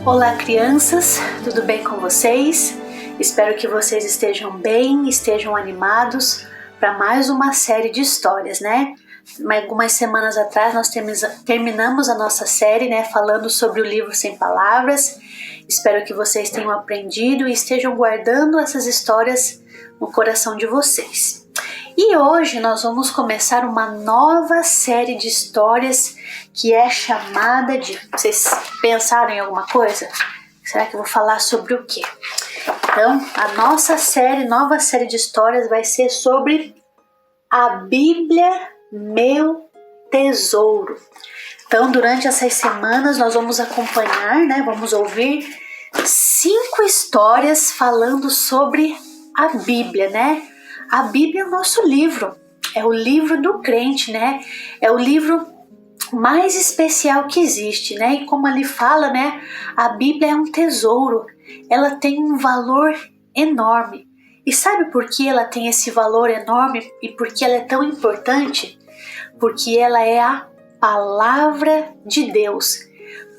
Olá, crianças, tudo bem com vocês? Espero que vocês estejam bem, estejam animados para mais uma série de histórias, né? Algumas semanas atrás nós terminamos a nossa série, né, falando sobre o livro Sem Palavras. Espero que vocês tenham aprendido e estejam guardando essas histórias no coração de vocês. E hoje nós vamos começar uma nova série de histórias que é chamada de... Vocês pensaram em alguma coisa? Será que eu vou falar sobre o quê? Então, a nossa nova série de histórias vai ser sobre a Bíblia, meu tesouro. Então, durante essas semanas nós vamos acompanhar, né? Vamos ouvir 5 histórias falando sobre a Bíblia, né? A Bíblia é o nosso livro, é o livro do crente, né? É o livro mais especial que existe, né? E como ali fala, né? A Bíblia é um tesouro, ela tem um valor enorme. E sabe por que ela tem esse valor enorme e por que ela é tão importante? Porque ela é a palavra de Deus.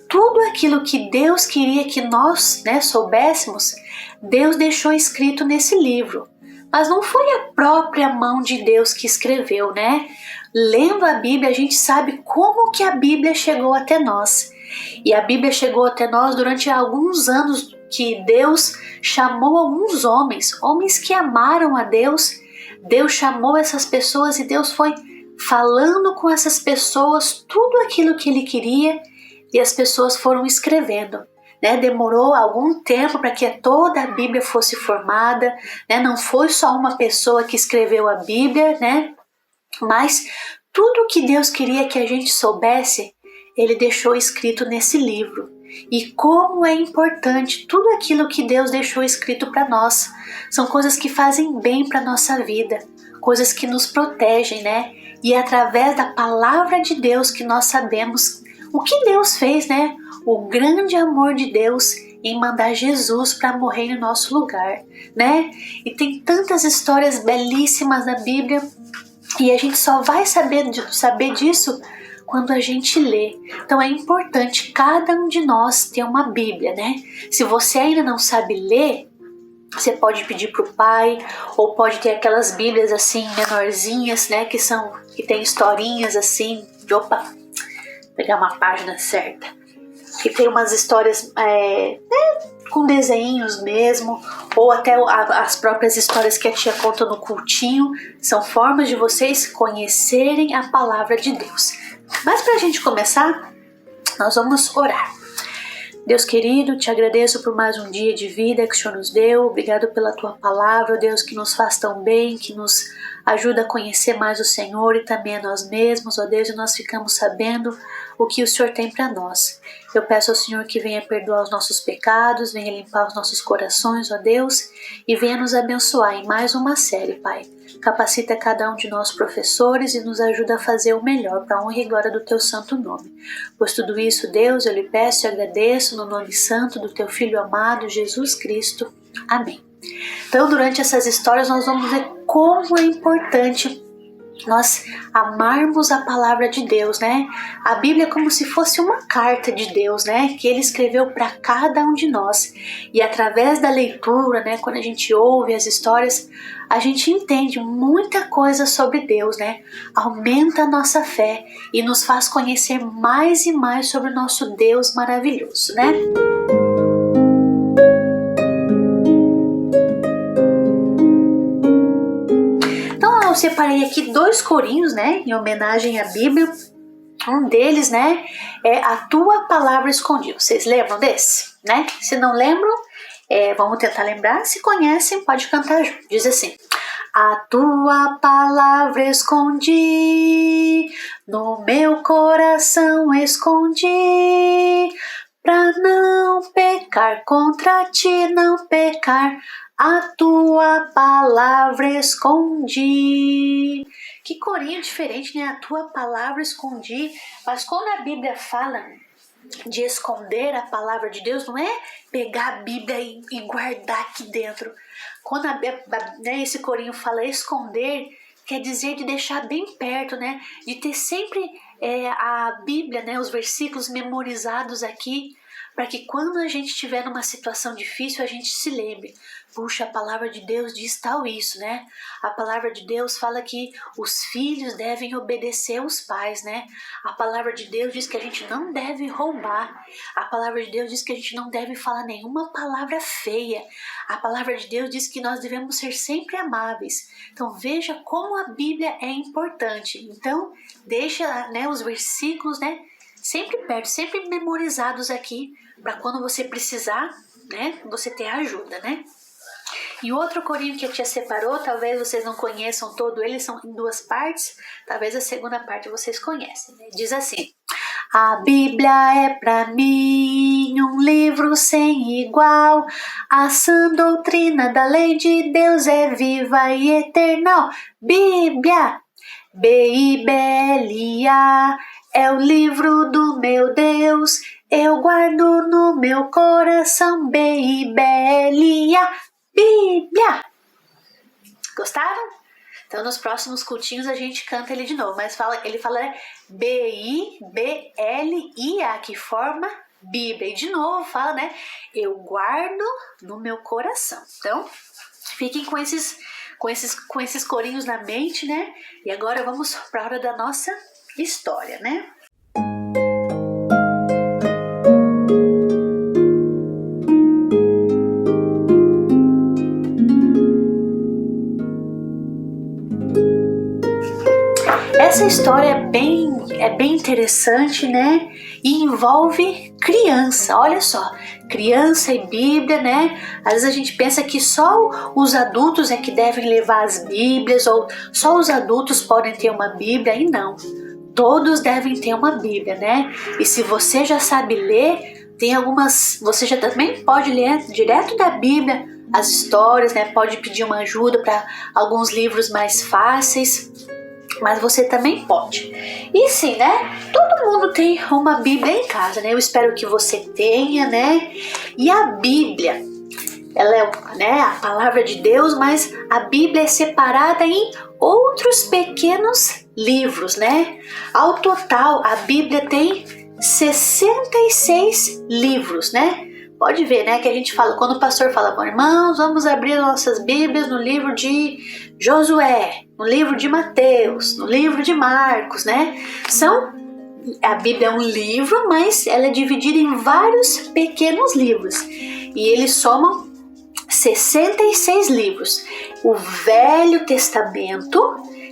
Tudo aquilo que Deus queria que nós, né, soubéssemos, Deus deixou escrito nesse livro. Mas não foi a própria mão de Deus que escreveu, né? Lendo a Bíblia, a gente sabe como que a Bíblia chegou até nós. E a Bíblia chegou até nós durante alguns anos que Deus chamou alguns homens que amaram a Deus. Deus chamou essas pessoas e Deus foi falando com essas pessoas tudo aquilo que Ele queria e as pessoas foram escrevendo. Né, demorou algum tempo para que toda a Bíblia fosse formada, né, não foi só uma pessoa que escreveu a Bíblia, né, mas tudo que Deus queria que a gente soubesse, Ele deixou escrito nesse livro. E como é importante tudo aquilo que Deus deixou escrito para nós. São coisas que fazem bem para a nossa vida, coisas que nos protegem, né? E é através da palavra de Deus que nós sabemos o que Deus fez, né? O grande amor de Deus em mandar Jesus para morrer no nosso lugar, né? E tem tantas histórias belíssimas na Bíblia e a gente só vai saber disso quando a gente lê. Então é importante cada um de nós ter uma Bíblia, né? Se você ainda não sabe ler, você pode pedir para o pai, ou pode ter aquelas Bíblias assim menorzinhas, né? Que tem historinhas assim. Opa, pegar uma página certa. Que tem umas histórias com desenhos mesmo, ou até as próprias histórias que a tia conta no cultinho, são formas de vocês conhecerem a palavra de Deus. Mas para a gente começar, nós vamos orar. Deus querido, te agradeço por mais um dia de vida que o Senhor nos deu. Obrigado pela tua palavra, Deus, que nos faz tão bem, que nos ajuda a conhecer mais o Senhor e também a nós mesmos, ó Deus, e nós ficamos sabendo o que o Senhor tem para nós. Eu peço ao Senhor que venha perdoar os nossos pecados, venha limpar os nossos corações, ó Deus, e venha nos abençoar em mais uma série, Pai. Capacita cada um de nós professores e nos ajuda a fazer o melhor para a honra e glória do Teu santo nome. Pois tudo isso, Deus, eu lhe peço e agradeço no nome santo do Teu Filho amado, Jesus Cristo. Amém. Então, durante essas histórias, nós vamos ver como é importante nós amarmos a palavra de Deus, né? A Bíblia é como se fosse uma carta de Deus, né? Que Ele escreveu para cada um de nós. E através da leitura, né? Quando a gente ouve as histórias, a gente entende muita coisa sobre Deus, né? Aumenta a nossa fé e nos faz conhecer mais e mais sobre o nosso Deus maravilhoso, né? Eu separei aqui 2 corinhos, né, em homenagem à Bíblia. Um deles, né, é a tua palavra escondida. Vocês lembram desse, né? Se não lembram, vamos tentar lembrar. Se conhecem, pode cantar junto. Diz assim: a tua palavra escondi, no meu coração escondi, pra não pecar contra ti, não pecar. A tua palavra escondi. Que corinho diferente, né? A tua palavra escondi. Mas quando a Bíblia fala de esconder a palavra de Deus, não é pegar a Bíblia e guardar aqui dentro. Quando esse corinho fala esconder, quer dizer de deixar bem perto, né? De ter sempre a Bíblia, né? Os versículos memorizados aqui, para que quando a gente estiver numa situação difícil, a gente se lembre, puxa, a palavra de Deus diz tal isso, né? A palavra de Deus fala que os filhos devem obedecer aos pais, né? A palavra de Deus diz que a gente não deve roubar. A palavra de Deus diz que a gente não deve falar nenhuma palavra feia. A palavra de Deus diz que nós devemos ser sempre amáveis. Então veja como a Bíblia é importante. Então deixa, né, os versículos, né, sempre perto, sempre memorizados aqui, para quando você precisar, né, você ter ajuda, né? E outro corinho que a tia separou, talvez vocês não conheçam todo ele, são em 2 partes, talvez a segunda parte vocês conhecem, né? Diz assim: a Bíblia é para mim um livro sem igual, a sã doutrina da lei de Deus é viva e eternal. Bíblia, Biblia, é o livro do meu Deus, eu guardo no meu coração. Biblia, Bíblia. Gostaram? Então nos próximos cultinhos a gente canta ele de novo, mas ele fala B-I-B-L-I-A, que forma Bíblia. E de novo fala, né? Eu guardo no meu coração. Então fiquem com esses corinhos na mente, né? E agora vamos para a hora da nossa história, né? Essa história é bem interessante, né? E envolve criança, olha só, criança e Bíblia, né? Às vezes a gente pensa que só os adultos é que devem levar as Bíblias, ou só os adultos podem ter uma Bíblia, e não. Todos devem ter uma Bíblia, né? E se você já sabe ler, tem algumas, você já também pode ler direto da Bíblia as histórias, né? Pode pedir uma ajuda para alguns livros mais fáceis, mas você também pode. E sim, né? Todo mundo tem uma Bíblia em casa, né? Eu espero que você tenha, né? E a Bíblia, ela é, né, a palavra de Deus, mas a Bíblia é separada em outros pequenos livros, né? Ao total, a Bíblia tem 66 livros, né? Pode ver, né, que a gente fala, quando o pastor fala, bom, irmãos, vamos abrir nossas Bíblias no livro de Josué, no livro de Mateus, no livro de Marcos, né? A Bíblia é um livro, mas ela é dividida em vários pequenos livros. E eles somam 66 livros. O Velho Testamento,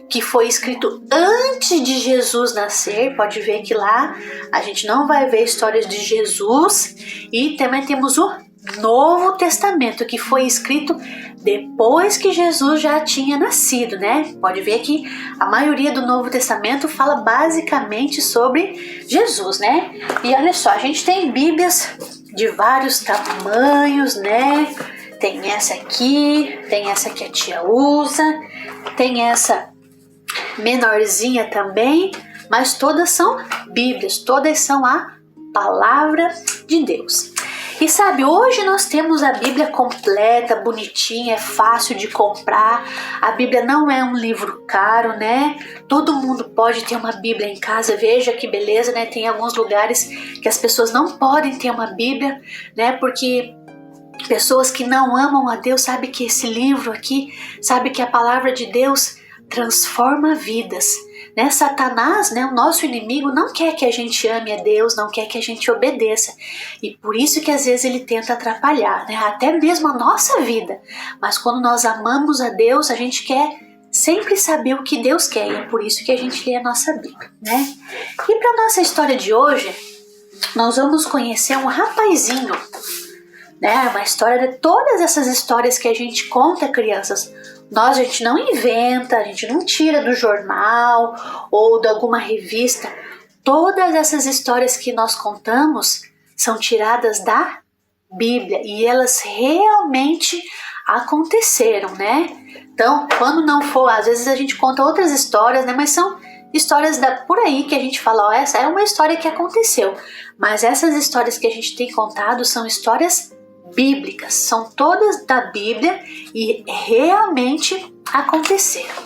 que foi escrito antes de Jesus nascer, pode ver que lá a gente não vai ver histórias de Jesus, e também temos o Novo Testamento, que foi escrito depois que Jesus já tinha nascido, né? Pode ver que a maioria do Novo Testamento fala basicamente sobre Jesus, né? E olha só, a gente tem Bíblias de vários tamanhos, né? Tem essa aqui a tia usa, tem essa menorzinha também, mas todas são Bíblias, todas são a palavra de Deus. E sabe, hoje nós temos a Bíblia completa, bonitinha, é fácil de comprar. A Bíblia não é um livro caro, né? Todo mundo pode ter uma Bíblia em casa. Veja que beleza, né? Tem alguns lugares que as pessoas não podem ter uma Bíblia, né? Porque pessoas que não amam a Deus sabem que esse livro aqui, sabe que a palavra de Deus transforma vidas, né? Satanás, né, o nosso inimigo, não quer que a gente ame a Deus, não quer que a gente obedeça, e por isso que às vezes ele tenta atrapalhar, né, até mesmo a nossa vida. Mas quando nós amamos a Deus, a gente quer sempre saber o que Deus quer, e é por isso que a gente lê a nossa Bíblia, né? E para nossa história de hoje, nós vamos conhecer um rapazinho, né? Uma história de todas essas histórias que a gente conta, crianças. A gente não inventa, a gente não tira do jornal ou de alguma revista. Todas essas histórias que nós contamos são tiradas da Bíblia e elas realmente aconteceram, né? Então, quando não for, às vezes a gente conta outras histórias, né? Mas são histórias por aí que a gente fala, ó, essa é uma história que aconteceu. Mas essas histórias que a gente tem contado são histórias bíblicas, são todas da Bíblia e realmente aconteceram.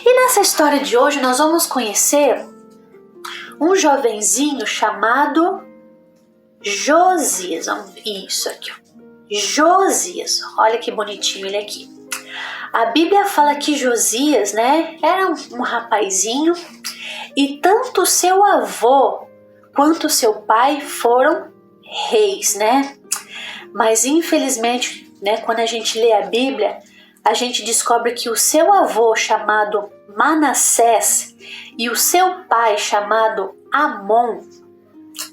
E nessa história de hoje nós vamos conhecer um jovenzinho chamado Josias, isso aqui, ó. Josias, olha que bonitinho ele aqui. A Bíblia fala que Josias, né, era um rapazinho e tanto seu avô quanto seu pai foram reis, né? Mas infelizmente, né, quando a gente lê a Bíblia, a gente descobre que o seu avô chamado Manassés e o seu pai chamado Amon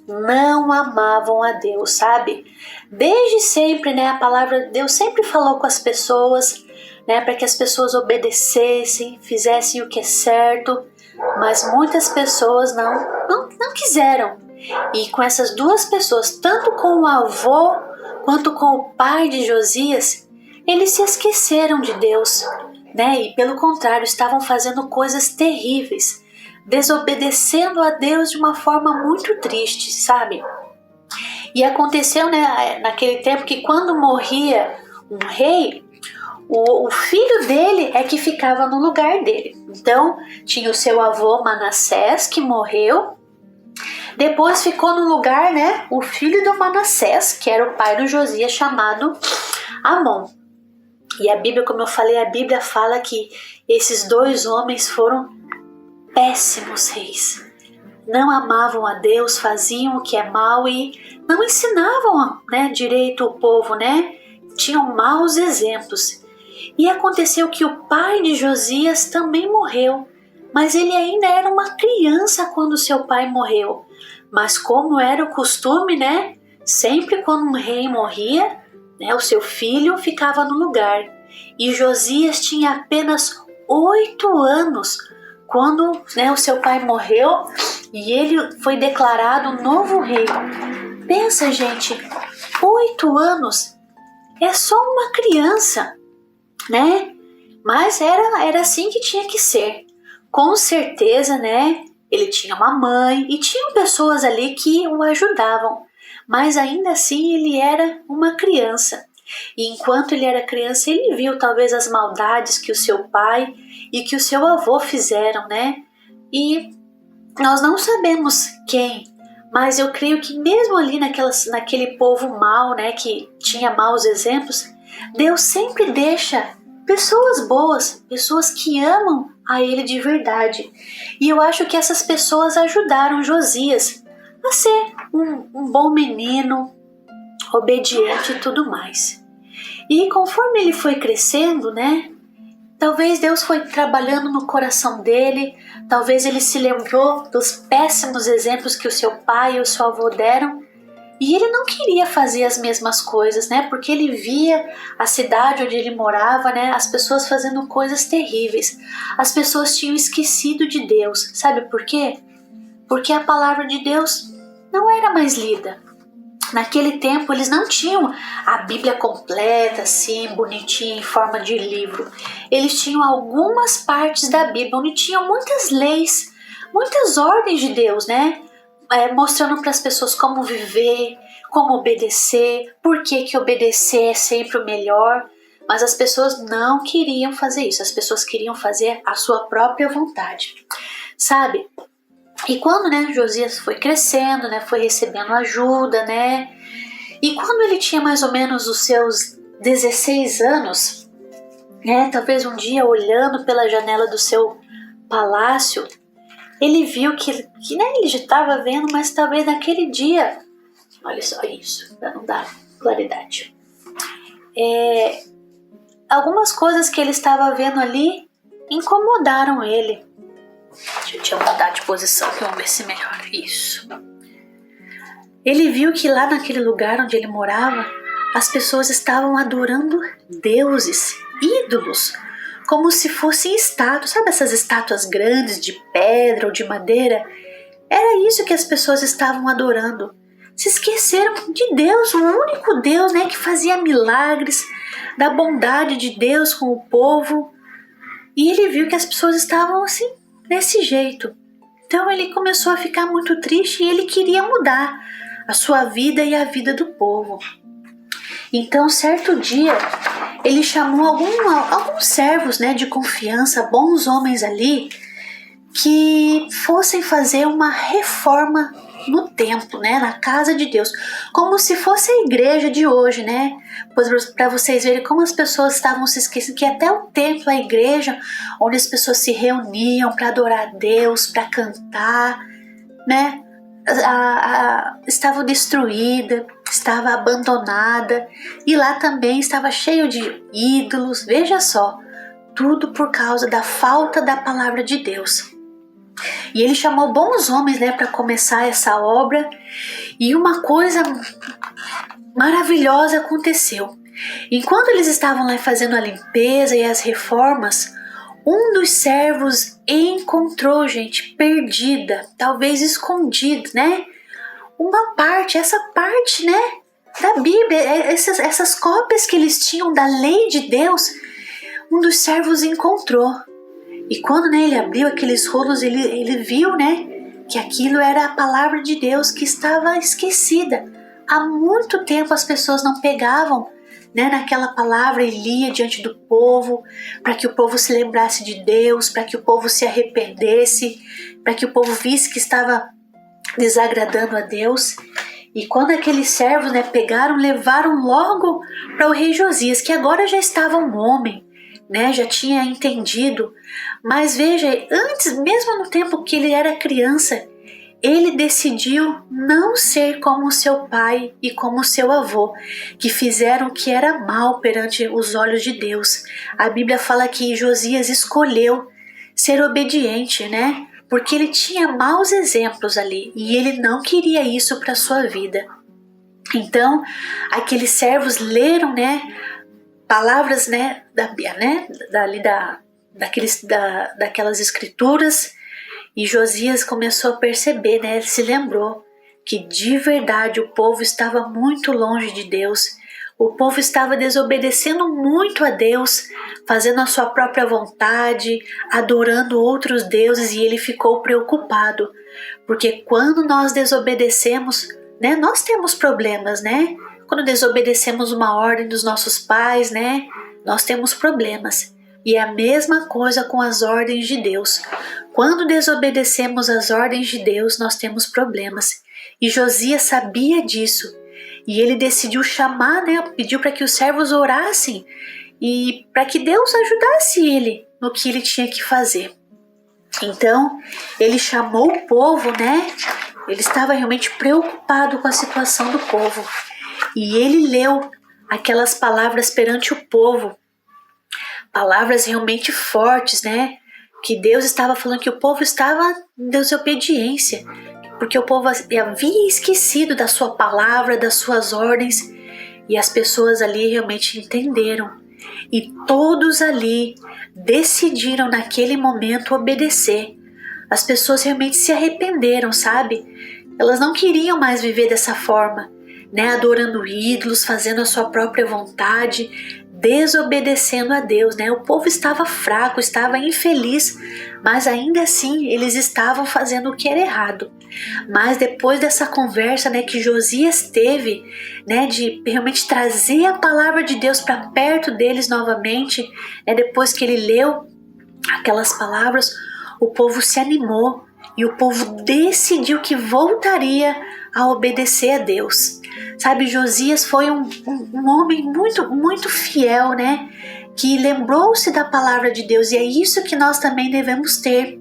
não amavam a Deus, sabe? Desde sempre, né, a palavra de Deus sempre falou com as pessoas, né, para que as pessoas obedecessem, fizessem o que é certo, mas muitas pessoas não quiseram. E com essas duas pessoas, tanto com o avô quanto com o pai de Josias, eles se esqueceram de Deus, né? E pelo contrário, estavam fazendo coisas terríveis, desobedecendo a Deus de uma forma muito triste, sabe? E aconteceu, né, naquele tempo que quando morria um rei, o filho dele é que ficava no lugar dele. Então, tinha o seu avô Manassés, que morreu. Depois ficou no lugar, né, o filho do Manassés, que era o pai do Josias, chamado Amon. E a Bíblia, como eu falei, a Bíblia fala que esses dois homens foram péssimos reis. Não amavam a Deus, faziam o que é mal e não ensinavam, né, direito o povo, né? Tinham maus exemplos. E aconteceu que o pai de Josias também morreu, mas ele ainda era uma criança quando seu pai morreu. Mas como era o costume, né? Sempre quando um rei morria, né, o seu filho ficava no lugar. E Josias tinha apenas 8 anos quando, né, o seu pai morreu e ele foi declarado novo rei. Pensa, gente, 8 anos é só uma criança, né? Mas era assim que tinha que ser. Com certeza, né? Ele tinha uma mãe e tinham pessoas ali que o ajudavam, mas ainda assim ele era uma criança. E enquanto ele era criança, ele viu talvez as maldades que o seu pai e que o seu avô fizeram, né? E nós não sabemos quem, mas eu creio que mesmo ali naquele povo mau, né, que tinha maus exemplos, Deus sempre deixa pessoas boas, pessoas que amam a Ele de verdade. E eu acho que essas pessoas ajudaram Josias a ser um bom menino, obediente e tudo mais. E conforme ele foi crescendo, né, talvez Deus foi trabalhando no coração dele, talvez ele se lembrou dos péssimos exemplos que o seu pai e o seu avô deram, e ele não queria fazer as mesmas coisas, né? Porque ele via a cidade onde ele morava, né? As pessoas fazendo coisas terríveis. As pessoas tinham esquecido de Deus. Sabe por quê? Porque a palavra de Deus não era mais lida. Naquele tempo eles não tinham a Bíblia completa, assim, bonitinha, em forma de livro. Eles tinham algumas partes da Bíblia onde tinham muitas leis, muitas ordens de Deus, né? Mostrando para as pessoas como viver, como obedecer, por que obedecer é sempre o melhor. Mas as pessoas não queriam fazer isso, as pessoas queriam fazer a sua própria vontade, sabe? E quando, né, Josias foi crescendo, né, foi recebendo ajuda, né? E quando ele tinha mais ou menos os seus 16 anos, né, talvez um dia olhando pela janela do seu palácio, ele viu que né, ele já estava vendo, mas talvez naquele dia, olha só isso, para não dar claridade, algumas coisas que ele estava vendo ali incomodaram ele. Deixa eu mudar de posição, vamos ver se melhora isso. Ele viu que lá naquele lugar onde ele morava, as pessoas estavam adorando deuses, ídolos, como se fossem estátuas, sabe essas estátuas grandes de pedra ou de madeira? Era isso que as pessoas estavam adorando. Se esqueceram de Deus, o único Deus, né, que fazia milagres, da bondade de Deus com o povo. E ele viu que as pessoas estavam assim, desse jeito. Então ele começou a ficar muito triste e ele queria mudar a sua vida e a vida do povo. Então, certo dia, ele chamou alguns servos, né, de confiança, bons homens ali, que fossem fazer uma reforma no templo, né, na casa de Deus, como se fosse a igreja de hoje, né? Pois para vocês verem como as pessoas estavam se esquecendo que até o templo, a igreja, onde as pessoas se reuniam para adorar a Deus, para cantar, né? Estava destruída, estava abandonada, e lá também estava cheio de ídolos. Veja só, tudo por causa da falta da palavra de Deus. E ele chamou bons homens, né, para começar essa obra, e uma coisa maravilhosa aconteceu. Enquanto eles estavam lá fazendo a limpeza e as reformas, um dos servos encontrou, gente, perdida, talvez escondida, né? Essa parte, né, da Bíblia, essas cópias que eles tinham da lei de Deus, um dos servos encontrou. E quando, né, ele abriu aqueles rolos, ele viu, né, que aquilo era a palavra de Deus que estava esquecida. Há muito tempo as pessoas não pegavam, né, naquela palavra e lia diante do povo, para que o povo se lembrasse de Deus, para que o povo se arrependesse, para que o povo visse que estava desagradando a Deus. E quando aqueles servos, né, pegaram, levaram logo para o rei Josias, que agora já estava um homem, né, já tinha entendido. Mas veja, antes, mesmo no tempo que ele era criança, ele decidiu não ser como seu pai e como seu avô, que fizeram o que era mal perante os olhos de Deus. A Bíblia fala que Josias escolheu ser obediente, né? Porque ele tinha maus exemplos ali e ele não queria isso para sua vida. Então, aqueles servos leram, né, palavras, né, daquelas escrituras, e Josias começou a perceber, né, ele se lembrou que de verdade o povo estava muito longe de Deus. O povo estava desobedecendo muito a Deus, fazendo a sua própria vontade, adorando outros deuses, e ele ficou preocupado, porque quando nós desobedecemos, né, nós temos problemas, né? Quando desobedecemos uma ordem dos nossos pais, né, nós temos problemas. E é a mesma coisa com as ordens de Deus. Quando desobedecemos as ordens de Deus, nós temos problemas. E Josias sabia disso. E ele decidiu chamar, né, pediu para que os servos orassem e para que Deus ajudasse ele no que ele tinha que fazer. Então, ele chamou o povo, né? Ele estava realmente preocupado com a situação do povo. E ele leu aquelas palavras perante o povo. Palavras realmente fortes, né? Que Deus estava falando que o povo estava em desobediência, porque o povo havia esquecido da sua palavra, das suas ordens, e as pessoas ali realmente entenderam. E todos ali decidiram naquele momento obedecer. As pessoas realmente se arrependeram, sabe? Elas não queriam mais viver dessa forma, né? Adorando ídolos, fazendo a sua própria vontade, desobedecendo a Deus, né? O povo estava fraco, estava infeliz, mas ainda assim eles estavam fazendo o que era errado. Mas depois dessa conversa, né, que Josias teve, né, de realmente trazer a palavra de Deus para perto deles novamente, né, depois que ele leu aquelas palavras, o povo se animou e o povo decidiu que voltaria a obedecer a Deus. Sabe, Josias foi um homem muito, muito fiel, né? Que lembrou-se da palavra de Deus, e é isso que nós também devemos ter,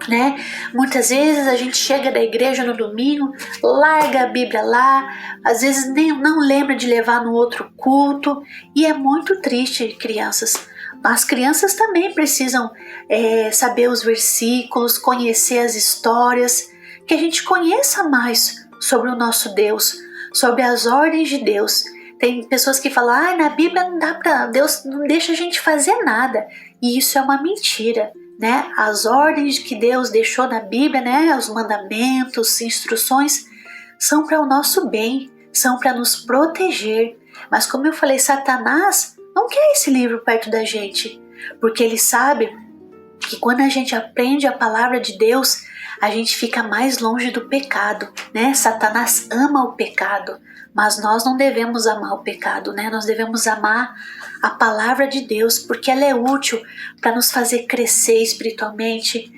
né? Muitas vezes a gente chega da igreja no domingo, larga a Bíblia lá, às vezes nem não lembra de levar no outro culto, e é muito triste, crianças. As crianças também precisam saber os versículos, conhecer as histórias, que a gente conheça mais sobre o nosso Deus, sobre as ordens de Deus. Tem pessoas que falam, na Bíblia não dá para, Deus não deixa a gente fazer nada. E isso é uma mentira, né? As ordens que Deus deixou na Bíblia, né? Os mandamentos, instruções, são para o nosso bem, são para nos proteger. Mas como eu falei, Satanás não quer esse livro perto da gente, porque ele sabe que quando a gente aprende a palavra de Deus, a gente fica mais longe do pecado, né? Satanás ama o pecado, mas nós não devemos amar o pecado, né? Nós devemos amar a palavra de Deus, porque ela é útil para nos fazer crescer espiritualmente,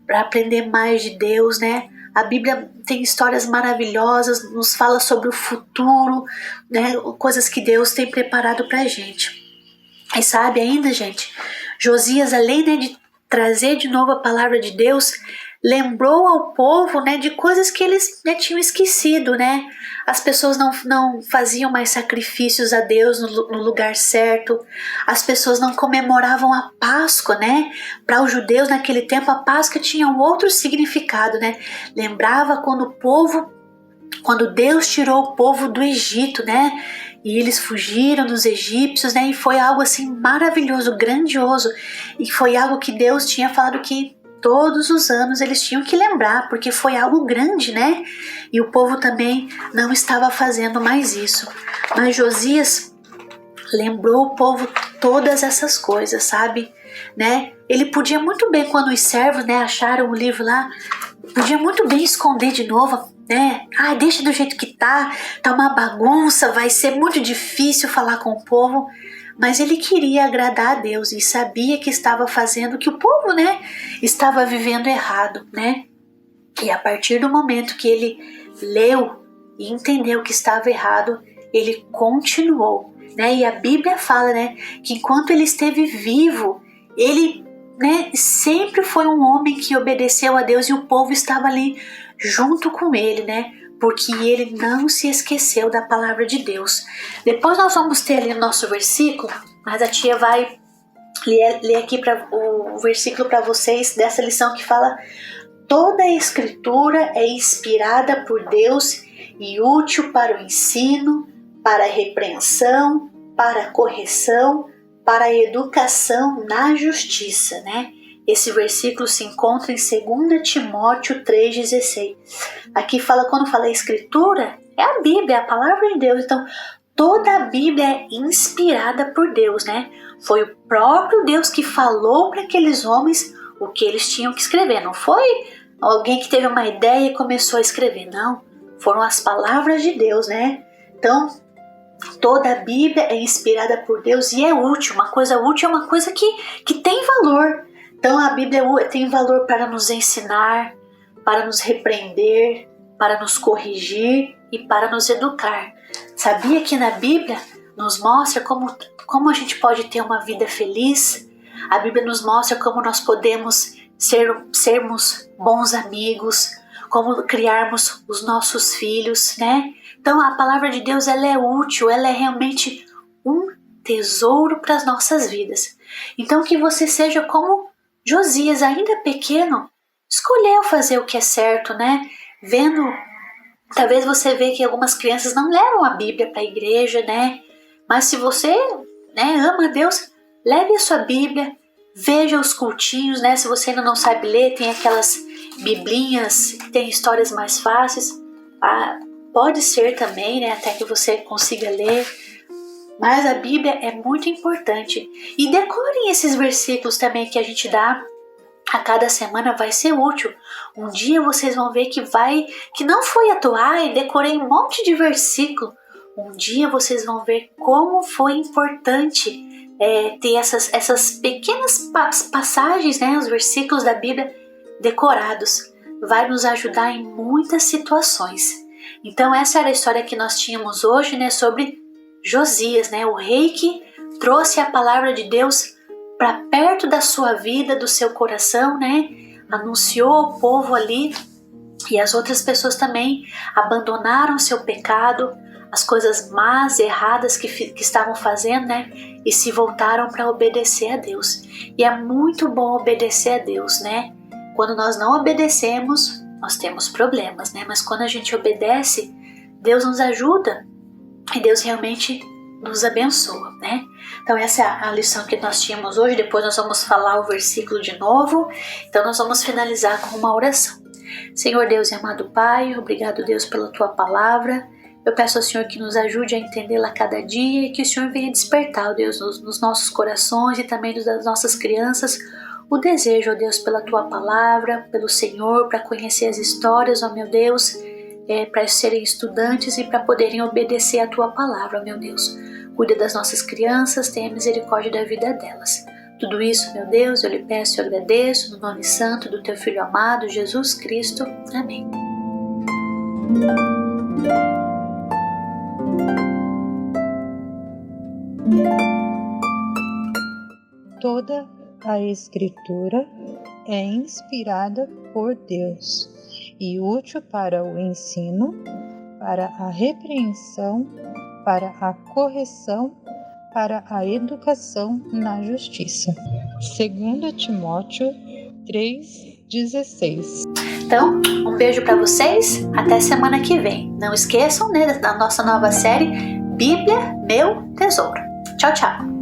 para aprender mais de Deus, né? A Bíblia tem histórias maravilhosas, nos fala sobre o futuro, né? Coisas que Deus tem preparado pra gente. E sabe ainda, gente, Josias, além, né, de trazer de novo a palavra de Deus, lembrou ao povo, né, de coisas que eles, né, tinham esquecido, né? As pessoas não faziam mais sacrifícios a Deus no lugar certo. As pessoas não comemoravam a Páscoa, né? Para os judeus naquele tempo a Páscoa tinha um outro significado, né? Lembrava quando Deus tirou o povo do Egito, né? E eles fugiram dos egípcios, né? E foi algo assim maravilhoso, grandioso. E foi algo que Deus tinha falado que todos os anos eles tinham que lembrar, porque foi algo grande, né? E o povo também não estava fazendo mais isso. Mas Josias lembrou o povo todas essas coisas, sabe? Né? Ele podia muito bem, quando os servos, né, acharam o livro lá, podia muito bem esconder de novo, né? Ah, deixa do jeito que tá uma bagunça, vai ser muito difícil falar com o povo. Mas ele queria agradar a Deus e sabia que estava fazendo, que o povo, né, estava vivendo errado, né? E a partir do momento que ele leu e entendeu que estava errado, ele continuou, né? E a Bíblia fala, né, que enquanto ele esteve vivo, ele, né, sempre foi um homem que obedeceu a Deus e o povo estava ali junto com ele, né? Porque ele não se esqueceu da palavra de Deus. Depois nós vamos ter ali o nosso versículo, mas a tia vai ler aqui o versículo para vocês dessa lição que fala: toda a escritura é inspirada por Deus e útil para o ensino, para a repreensão, para a correção, para a educação na justiça, né? Esse versículo se encontra em 2 Timóteo 3,16. Aqui fala, quando fala escritura, é a Bíblia, é a palavra de Deus. Então, toda a Bíblia é inspirada por Deus, né? Foi o próprio Deus que falou para aqueles homens o que eles tinham que escrever. Não foi alguém que teve uma ideia e começou a escrever, não. Foram as palavras de Deus, né? Então, toda a Bíblia é inspirada por Deus e é útil. Uma coisa útil é uma coisa que tem valor. Então a Bíblia tem valor para nos ensinar, para nos repreender, para nos corrigir e para nos educar. Sabia que na Bíblia nos mostra como a gente pode ter uma vida feliz? A Bíblia nos mostra como nós podemos sermos bons amigos, como criarmos os nossos filhos, né? Então a palavra de Deus, ela é útil, ela é realmente um tesouro para as nossas vidas. Então que você seja como Josias, ainda pequeno, escolheu fazer o que é certo, né? Talvez você vê que algumas crianças não levam a Bíblia para a igreja, né? Mas se você, né, ama a Deus, leve a sua Bíblia, veja os cultinhos, né? Se você ainda não sabe ler, tem aquelas biblinhas que tem histórias mais fáceis. Pode ser também, né? Até que você consiga ler. Mas a Bíblia é muito importante. E decorem esses versículos também que a gente dá a cada semana, vai ser útil. Um dia vocês vão ver que não foi à toa, e decorei um monte de versículo. Um dia vocês vão ver como foi importante ter essas pequenas passagens, né, os versículos da Bíblia decorados. Vai nos ajudar em muitas situações. Então essa era a história que nós tínhamos hoje, né, sobre Josias, né, o rei que trouxe a palavra de Deus para perto da sua vida, do seu coração, né, anunciou ao povo ali, e as outras pessoas também abandonaram seu pecado, as coisas más, erradas que estavam fazendo, né, e se voltaram para obedecer a Deus. E é muito bom obedecer a Deus, né? Quando nós não obedecemos, nós temos problemas, né? Mas quando a gente obedece, Deus nos ajuda e Deus realmente nos abençoa, né? Então essa é a lição que nós tínhamos hoje. Depois nós vamos falar o versículo de novo. Então nós vamos finalizar com uma oração. Senhor Deus e amado Pai, obrigado, Deus, pela Tua palavra. Eu peço ao Senhor que nos ajude a entendê-la a cada dia e que o Senhor venha despertar, ó Deus, nos nossos corações e também das nossas crianças, o desejo, ó Deus, pela Tua palavra, pelo Senhor, para conhecer as histórias, ó meu Deus, para serem estudantes e para poderem obedecer a Tua palavra, meu Deus. Cuida das nossas crianças, tenha misericórdia da vida delas. Tudo isso, meu Deus, eu lhe peço e agradeço no nome santo do Teu Filho amado, Jesus Cristo. Amém. Toda a Escritura é inspirada por Deus e útil para o ensino, para a repreensão, para a correção, para a educação na justiça. 2 Timóteo 3,16. Então, um beijo para vocês, até semana que vem. Não esqueçam, né, da nossa nova série Bíblia, Meu Tesouro. Tchau, tchau!